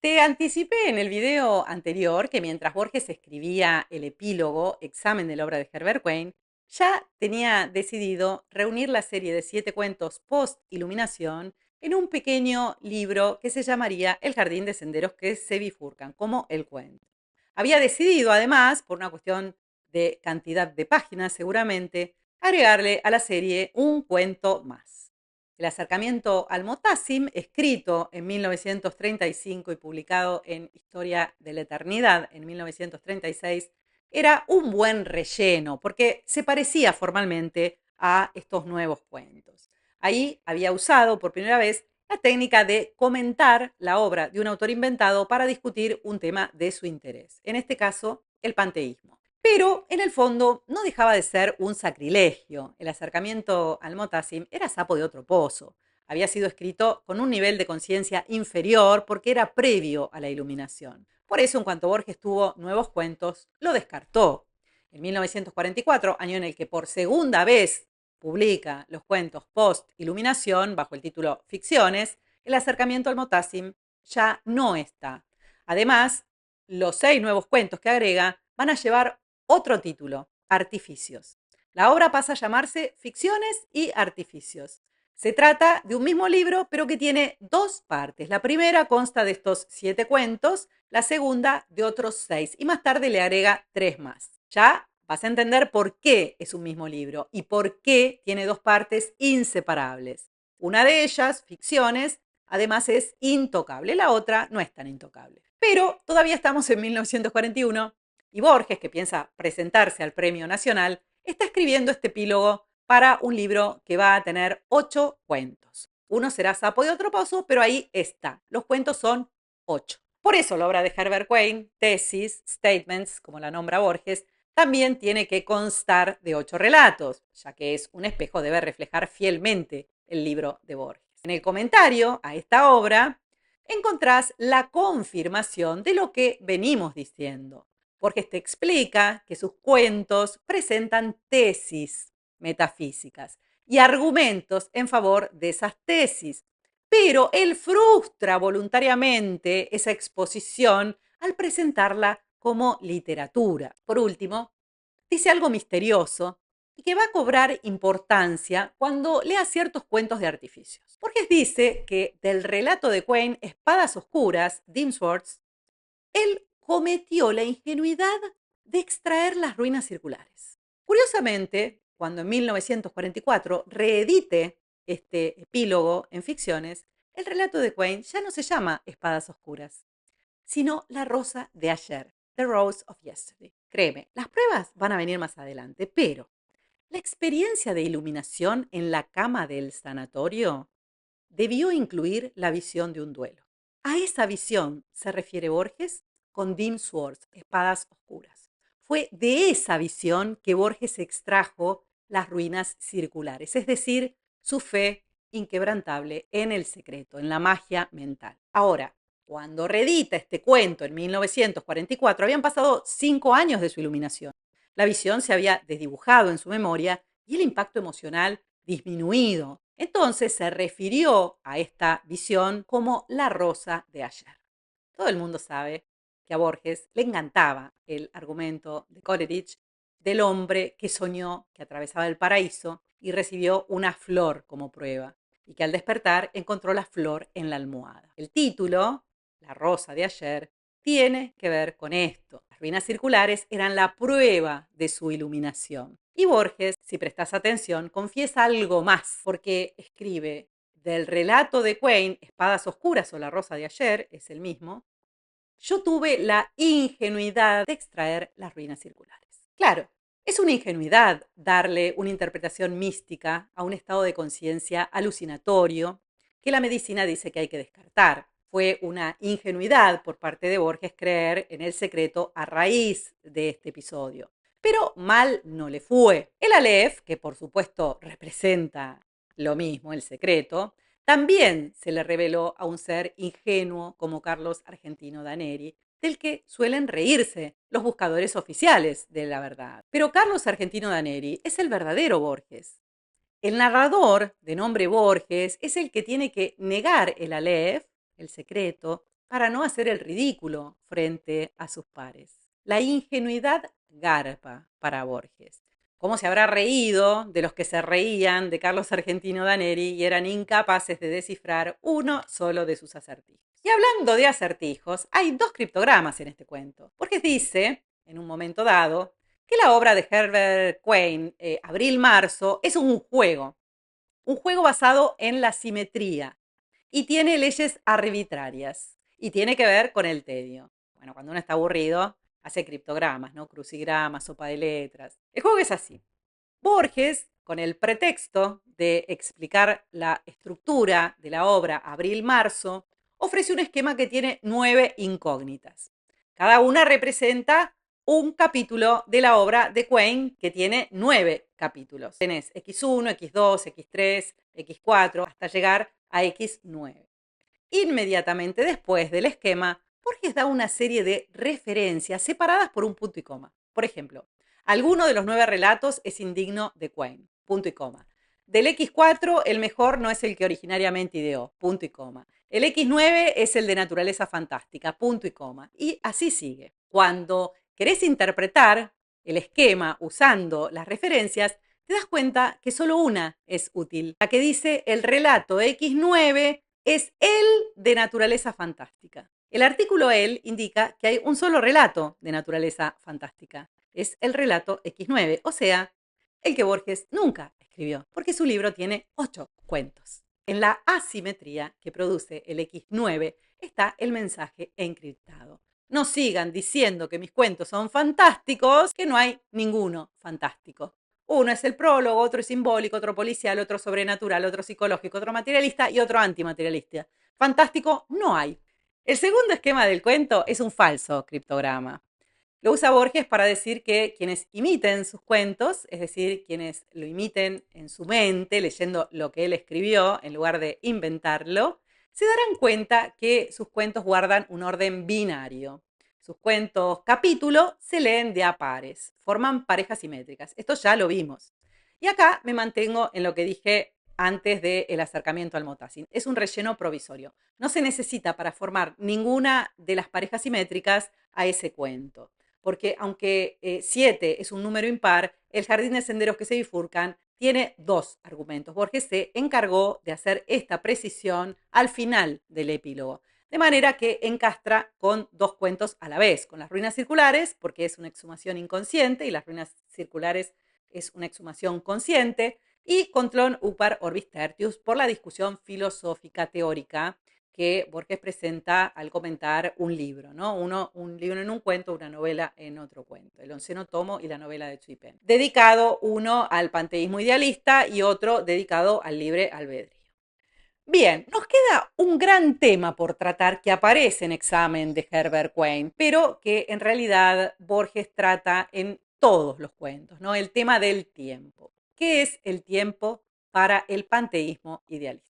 Te anticipé en el video anterior que mientras Borges escribía el epílogo Examen de la obra de Herbert Wayne, ya tenía decidido reunir la serie de 7 cuentos post-iluminación en un pequeño libro que se llamaría El jardín de senderos que se bifurcan, como el cuento. Había decidido, además, por una cuestión de cantidad de páginas seguramente, agregarle a la serie un cuento más. El acercamiento al Motassim, escrito en 1935 y publicado en Historia de la Eternidad en 1936, era un buen relleno porque se parecía formalmente a estos nuevos cuentos. Ahí había usado por primera vez la técnica de comentar la obra de un autor inventado para discutir un tema de su interés, en este caso, el panteísmo. Pero en el fondo no dejaba de ser un sacrilegio. El acercamiento al Motassim era sapo de otro pozo. Había sido escrito con un nivel de conciencia inferior porque era previo a la iluminación. Por eso, en cuanto Borges tuvo nuevos cuentos, lo descartó. En 1944, año en el que por segunda vez publica los cuentos post-iluminación bajo el título Ficciones, el acercamiento al Motassim ya no está. Además, los 6 nuevos cuentos que agrega van a llevar otro título, Artificios. La obra pasa a llamarse Ficciones y Artificios. Se trata de un mismo libro, pero que tiene 2 partes. La primera consta de estos 7 cuentos, la segunda de otros 6, y más tarde le agrega 3 más. Ya vas a entender por qué es un mismo libro y por qué tiene 2 partes inseparables. Una de ellas, Ficciones, además es intocable, la otra no es tan intocable. Pero todavía estamos en 1941 y Borges, que piensa presentarse al Premio Nacional, está escribiendo este epílogo para un libro que va a tener 8 cuentos. Uno será Sapo de otro pozo, pero ahí está. Los cuentos son 8. Por eso la obra de Herbert Wayne, Tesis, Statements, como la nombra Borges, también tiene que constar de 8 relatos, ya que es un espejo, debe reflejar fielmente el libro de Borges. En el comentario a esta obra encontrás la confirmación de lo que venimos diciendo. Borges te explica que sus cuentos presentan tesis metafísicas y argumentos en favor de esas tesis, pero él frustra voluntariamente esa exposición al presentarla como literatura. Por último, dice algo misterioso y que va a cobrar importancia cuando lea ciertos cuentos de artificios. Borges dice que del relato de Quine, Espadas Oscuras, Dim Swords, él cometió la ingenuidad de extraer las ruinas circulares. Curiosamente, cuando en 1944 reedite este epílogo en Ficciones, el relato de Quine ya no se llama Espadas Oscuras, sino La Rosa de Ayer, The Rose of Yesterday. Créeme, las pruebas van a venir más adelante, pero la experiencia de iluminación en la cama del sanatorio debió incluir la visión de un duelo. A esa visión se refiere Borges con Dim Swords, Espadas Oscuras. Fue de esa visión que Borges extrajo las ruinas circulares, es decir, su fe inquebrantable en el secreto, en la magia mental. Ahora, cuando reedita este cuento en 1944, habían pasado 5 años de su iluminación. La visión se había desdibujado en su memoria y el impacto emocional disminuido. Entonces se refirió a esta visión como la rosa de ayer. Todo el mundo sabe que a Borges le encantaba el argumento de Coleridge del hombre que soñó que atravesaba el paraíso y recibió una flor como prueba, y que al despertar encontró la flor en la almohada. El título, La rosa de ayer, tiene que ver con esto. Las ruinas circulares eran la prueba de su iluminación. Y Borges, si prestas atención, confiesa algo más, porque escribe del relato de Quine, Espadas Oscuras o La Rosa de Ayer, es el mismo, yo tuve la ingenuidad de extraer las ruinas circulares. Claro, es una ingenuidad darle una interpretación mística a un estado de conciencia alucinatorio que la medicina dice que hay que descartar. Fue una ingenuidad por parte de Borges creer en el secreto a raíz de este episodio. Pero mal no le fue. El Aleph, que por supuesto representa lo mismo, el secreto, también se le reveló a un ser ingenuo como Carlos Argentino Daneri, del que suelen reírse los buscadores oficiales de la verdad. Pero Carlos Argentino Daneri es el verdadero Borges. El narrador, de nombre Borges, es el que tiene que negar el Aleph, el secreto, para no hacer el ridículo frente a sus pares. La ingenuidad garpa para Borges. ¿Cómo se habrá reído de los que se reían de Carlos Argentino Daneri y eran incapaces de descifrar uno solo de sus acertijos? Y hablando de acertijos, hay dos criptogramas en este cuento. Borges dice, en un momento dado, que la obra de Herbert Quain, Abril-Marzo, es un juego basado en la simetría y tiene leyes arbitrarias y tiene que ver con el tedio. Bueno, cuando uno está aburrido, hace criptogramas, ¿no? Crucigramas, sopa de letras. El juego es así. Borges, con el pretexto de explicar la estructura de la obra Abril-Marzo, ofrece un esquema que tiene 9 incógnitas. Cada una representa un capítulo de la obra de Quain que tiene 9 capítulos. Tenés X1, X2, X3, X4, hasta llegar a X9. Inmediatamente después del esquema, Borges da una serie de referencias separadas por un punto y coma. Por ejemplo, alguno de los 9 relatos es indigno de Quain, punto y coma. Del X4, el mejor no es el que originariamente ideó, punto y coma. El X9 es el de naturaleza fantástica, punto y coma. Y así sigue. Cuando querés interpretar el esquema usando las referencias, te das cuenta que solo una es útil, la que dice el relato X9 es el de naturaleza fantástica. El artículo el indica que hay un solo relato de naturaleza fantástica. Es el relato X9, o sea, el que Borges nunca escribió, porque su libro tiene 8 cuentos. En la asimetría que produce el X9 está el mensaje encriptado. No sigan diciendo que mis cuentos son fantásticos, que no hay ninguno fantástico. Uno es el prólogo, otro es simbólico, otro policial, otro sobrenatural, otro psicológico, otro materialista y otro antimaterialista. Fantástico no hay. El segundo esquema del cuento es un falso criptograma. Lo usa Borges para decir que quienes imiten sus cuentos, es decir, quienes lo imiten en su mente, leyendo lo que él escribió en lugar de inventarlo, se darán cuenta que sus cuentos guardan un orden binario. Sus cuentos capítulo se leen de a pares, forman parejas simétricas. Esto ya lo vimos. Y acá me mantengo en lo que dije antes del acercamiento al Motazin. Es un relleno provisorio. No se necesita para formar ninguna de las parejas simétricas a ese cuento. Porque aunque 7 es un número impar, el jardín de senderos que se bifurcan tiene 2 argumentos. Borges se encargó de hacer esta precisión al final del epílogo. De manera que encastra con 2 cuentos a la vez, con las ruinas circulares, porque es una exhumación inconsciente, y las ruinas circulares es una exhumación consciente, y con Tlön Upar Orbis Tertius por la discusión filosófica teórica que Borges presenta al comentar un libro, ¿no? Un libro en un cuento, una novela en otro cuento, el 11º tomo y la novela de Cui Pen. Dedicado uno al panteísmo idealista y otro dedicado al libre albedrío. Bien, nos queda un gran tema por tratar que aparece en Examen de Herbert Quain, pero que en realidad Borges trata en todos los cuentos, ¿no? El tema del tiempo. ¿Qué es el tiempo para el panteísmo idealista?